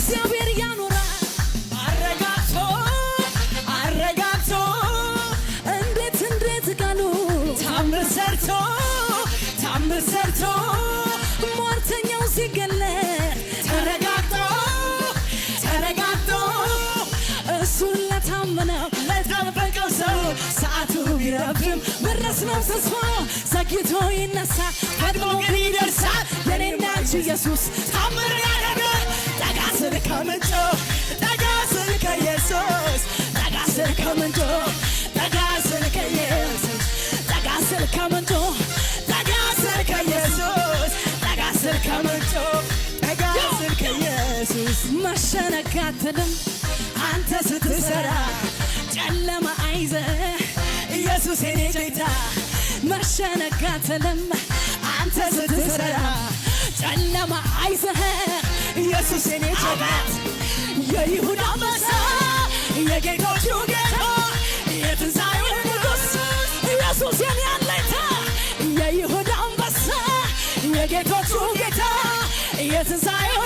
እግዚአብሔር ያኖራል አረጋግቶ አረጋግቶ እንዴት ቃሉ ታምር ሰርቶ ሟርተኛው ሲገለጥ ተረጋግቶ እሱን ለታመነው ለጠበቀው ሰው ሰዓቱ ቢረፍም መድረስ ነው ተስፋ ዘግይቶ ይነሳ ፈጥኖ ግን ይደርሳል የኔና አንቺ ኢየሱስ ታምር ያደረገ ጠጋ ስል ከምንጩ ጠጋ ስል ከኢየሱስ ጠጋ ስል ከምንጩ ጠጋ ስል ከኢየሱስ ጠጋ ስል ከምንጩ ጠጋ ስል ከኢየሱስ ጠጋ ስል ከምንጩ ጠጋ ስል ከኢየሱስ መሸነጋትንም አንተ ስትሰራ ጨለማ አይዘህ ኢየሱስ የኔ ጌታ መሸነጋትንም አንተ ስትሰራ ጨለማ አይዘህ ኢየሱስ የኔ ጌታ የይሁዳ አንበሳ የጌቶቹ ጌታ የትንሣኤው ንጉሥ ኢየሱስ የኔ አለኝታ የይሁዳ አንበሳ የጌቶቹ ጌታ የትንሣኤው